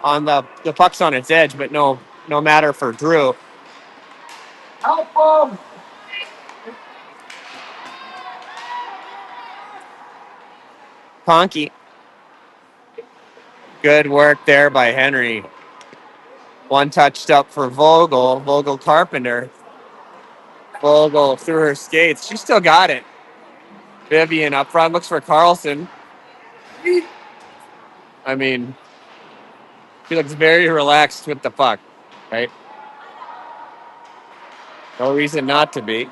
on the puck's on its edge, but no matter for Drew. Help him! Conky. Good work there by Henry. One touched up for Vogel. Vogel Carpenter. Vogel through her skates. She still got it. Vivian up front looks for Carlson. I mean, she looks very relaxed with the puck, right? No reason not to be.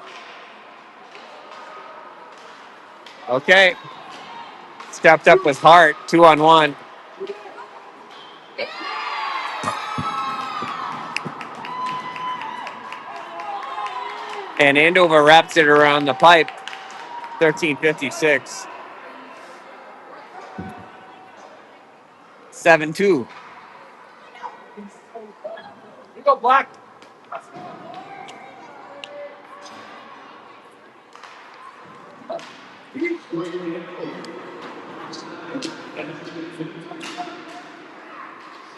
Okay. Stepped up with Hart, 2-on-1. And Andover wraps it around the pipe. 13:56. 7-2. You go black.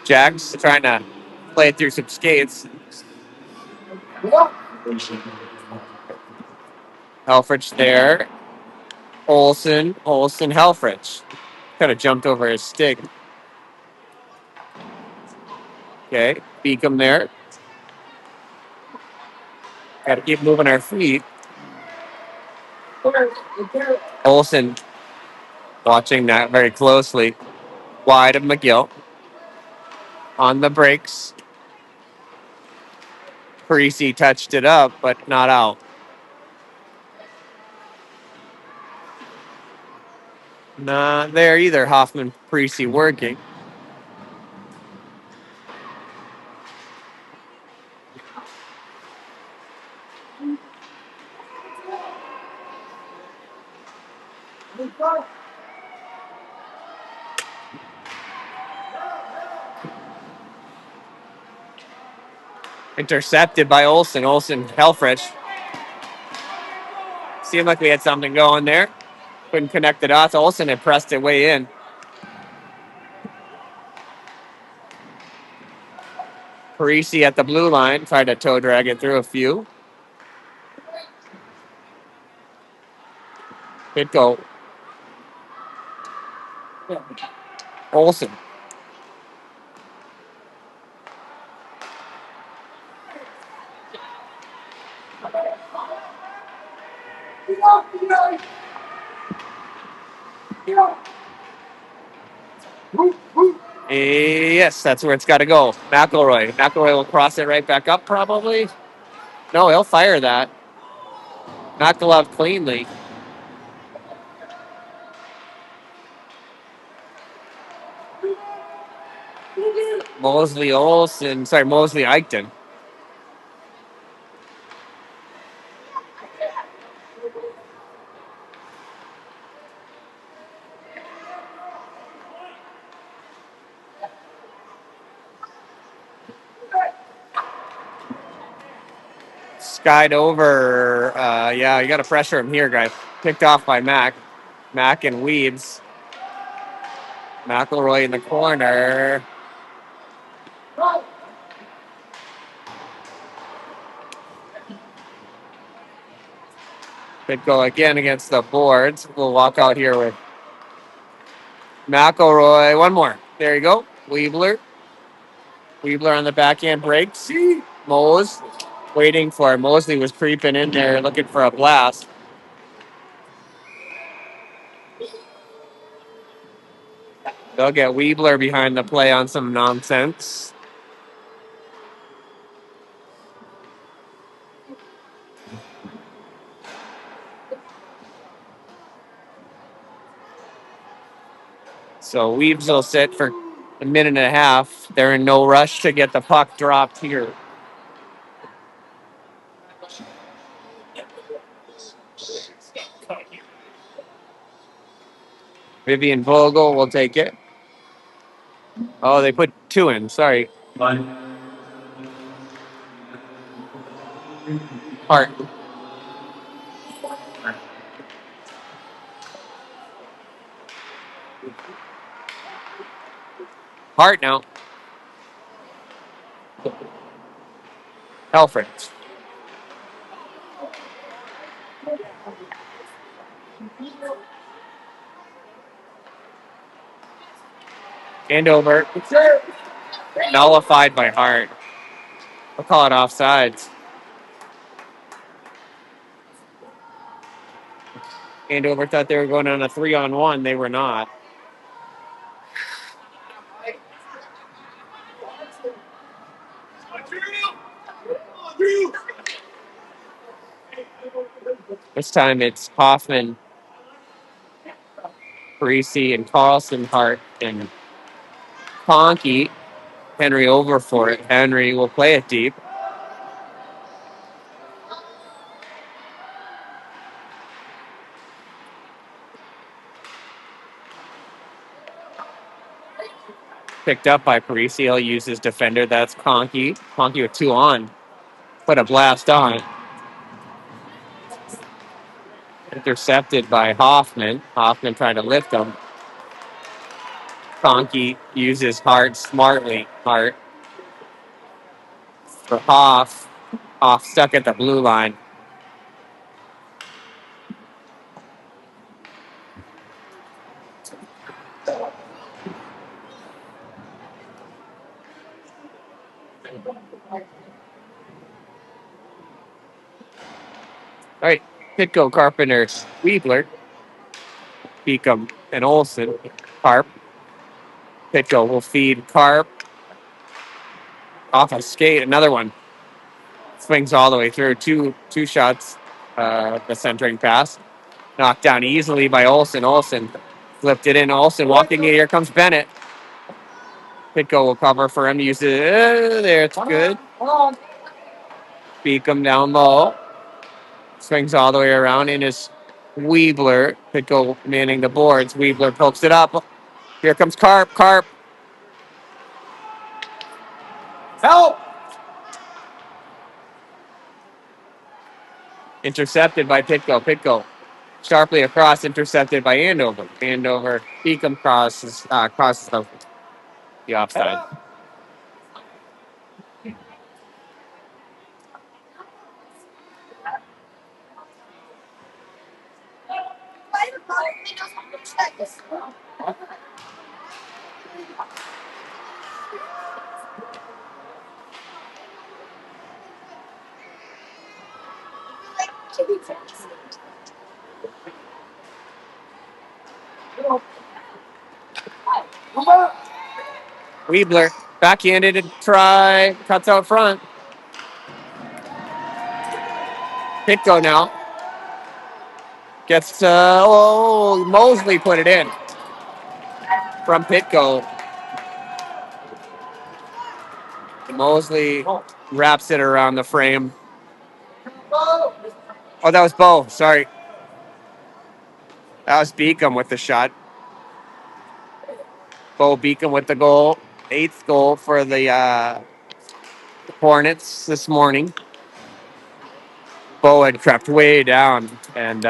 Jack's trying to play it through some skates. Helfrich there. Olsen, Helfrich. Kind of jumped over his stick. Okay, Beacom there. Got to keep moving our feet. Olsen watching that very closely. Wide of McGill. On the brakes. Parisi touched it up, but not out. Not there either. Hoffman, Parisi working. Intercepted by Olsen. Helfrich. Seemed like we had something going there. Couldn't connect the dots. Olsen had pressed it way in. Parisi at the blue line. Tried to toe drag it through a few. Good goal. Olsen. Yes, that's where it's got to go. McElroy. McElroy will cross it right back up, probably. No, he'll fire that. Not gloved cleanly. Mosley Eichten. Skied over. Yeah, you got to pressure him here, guys. Picked off by Mac. Mac and Weebs. McElroy in the corner. Good go again against the boards. We'll walk out here with McElroy. One more. There you go. Weebler on the backhand breaks. Mose waiting for it. Mosley was creeping in there looking for a blast. They'll get Weebler behind the play on some nonsense. So Weebs will sit for a minute and a half. They're in no rush to get the puck dropped here. Vivian Vogel will take it. Oh, they put two in. Sorry. Hart. Hart now. Helfrich. Andover. Nullified by Hart. We'll call it offsides. Andover thought they were going on a 3-on-1. They were not. This time it's Hoffman, Parisi, and Carlson, Hart, and Conkey. Henry over for it. Henry will play it deep. Picked up by Parisi. He'll use his defender. That's Conkey. Conkey with 2 on. Put a blast on. Intercepted by Hoffman. Hoffman trying to lift him. Conkey uses Hart smartly. Hart for Hoff. Hoff stuck at the blue line. All right, Pitco, Carpenter, Weebler, Beacom, and Olson. Carp. Pitco will feed Carp. Off a skate, another one. Swings all the way through. Two shots. The centering pass. Knocked down easily by Olson. Olson flipped it in. Olson walking in. Here comes Bennett. Pitco will cover for him. Use it. There, it's good. Beacom down low. Swings all the way around in his Weebler. Pitco manning the boards. Weebler pokes it up. Here comes Carp. Carp. Help! Intercepted by Pitco. Pitco sharply across, intercepted by Andover. Andover. Beacom crosses the offside. Weebler backhanded try, cuts out front. Pitco now gets Mosley put it in from Pitco. Mosley wraps it around the frame. Oh, that was Bo. Sorry, that was Beacom with the shot. Bo Beacom with the goal, 8th goal for the Hornets this morning. Bo had crept way down and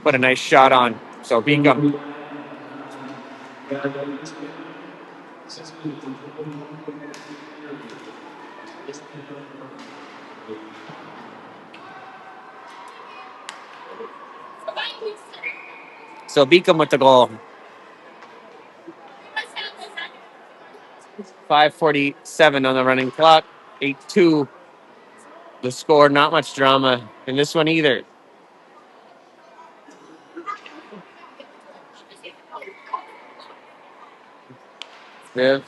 put a nice shot on. So Beacom. So Beacom with the goal. 5:47 on the running clock. 8-2. The score. Not much drama in this one either. Viv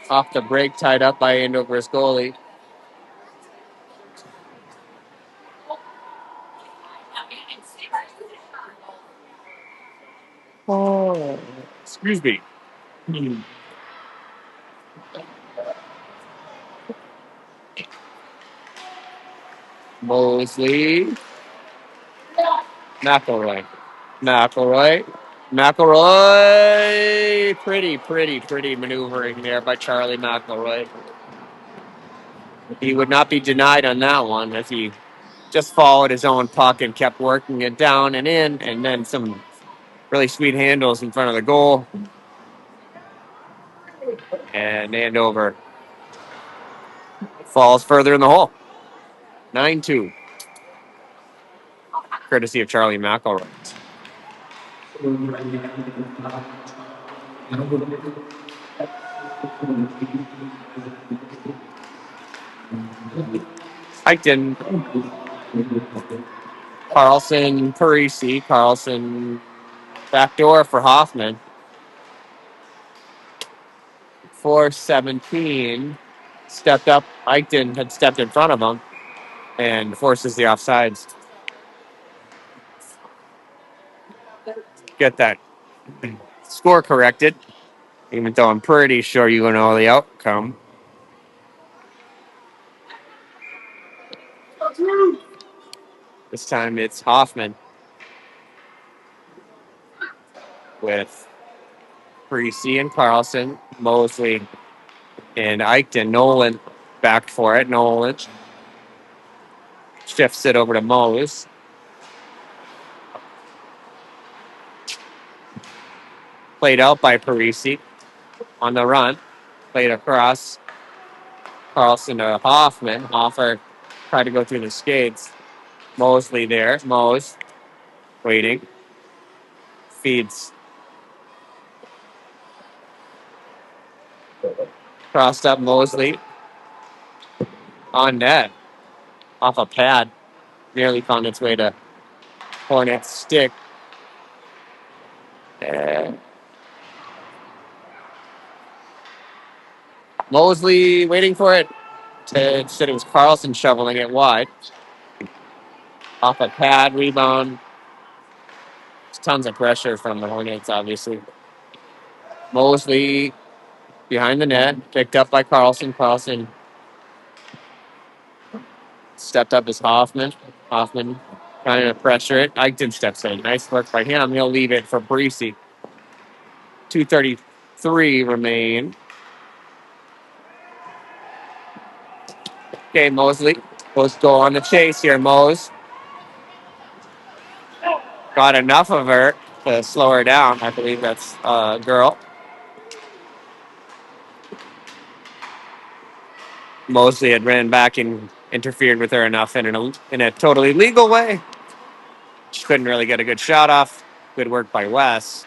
off the break, tied up by Andover's goalie. Oh, excuse me. Mosley. McElroy. Pretty maneuvering there by Charlie McElroy. He would not be denied on that one as he just followed his own puck and kept working it down and in, and then some Really sweet handles in front of the goal. And Andover falls further in the hole. 9-2. Courtesy of Charlie McElroy. Eichten, Carlson, Parisi, Carlson, backdoor for Hoffman. 4:17. Stepped up. Eichten had stepped in front of him and forces the offsides. Get that score corrected, even though I'm pretty sure you know the outcome. This time it's Hoffman with Parisi and Carlson, Mosley and Eichten. Nolan back for it. Nolan shifts it over to Mose. Played out by Parisi on the run. Played across. Carlson to Hoffman. Hoffer tried to go through the skates. Mosley there. Mose waiting. Feeds. Crossed up Mosley. On net. Off a pad. Nearly found its way to Hornet's stick. Mosley waiting for it. Said it was Carlson shoveling it wide. Off a pad, rebound. There's tons of pressure from the Hornets, obviously. Mosley behind the net, picked up by Carlson. Carlson stepped up as Hoffman. Hoffman trying to pressure it. Eichten steps in. Nice work by him. He'll leave it for Parisi. 2:33 remain. Okay, Mosley. Let's go on the chase here, Mose. Got enough of her to slow her down. I believe that's a girl. Mosley had ran back and interfered with her enough in a totally legal way. She couldn't really get a good shot off. Good work by Wes.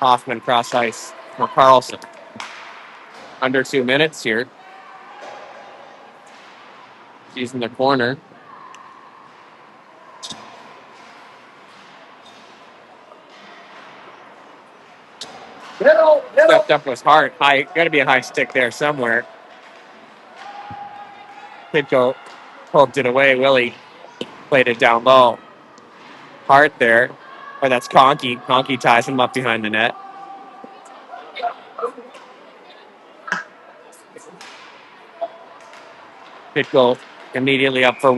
Hoffman cross ice for Carlson. Under 2 minutes here. She's in the corner. Stepped up was hard. High, got to be a high stick there somewhere. Pitko poked it away. Willie played it down low. Hard there. Or that's Conkey. Conkey ties him up behind the net. Pitko immediately up for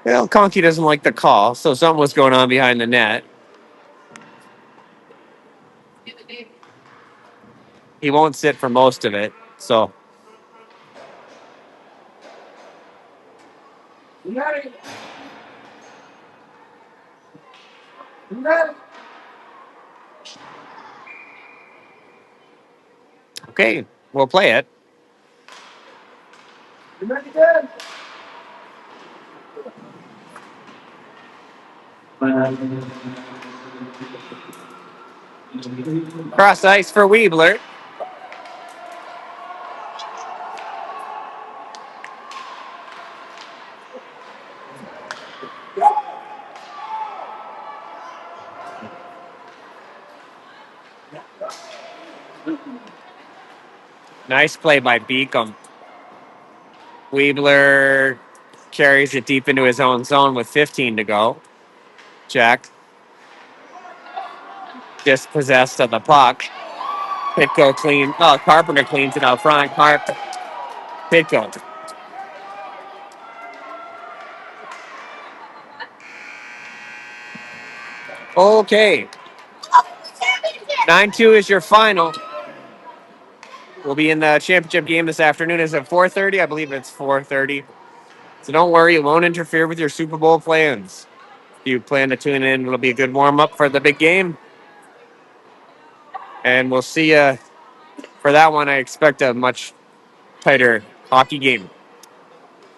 well, Conkey doesn't like the call, so something was going on behind the net. He won't sit for most of it, so. Okay, we'll play it. Cross ice for Weebler. Nice play by Beacom. Weebler carries it deep into his own zone with 15 to go. Jack dispossessed of the puck. Pitko clean. Oh, Carpenter cleans it out front. Pitko. Okay. 9-2 is your final. will be in the championship game this afternoon. Is it 4:30? I believe it's 4:30. So don't worry, it won't interfere with your Super Bowl plans. If you plan to tune in, it'll be a good warm up for the big game. And we'll see you for that one. I expect a much tighter hockey game.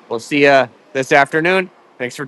We'll see you this afternoon. Thanks for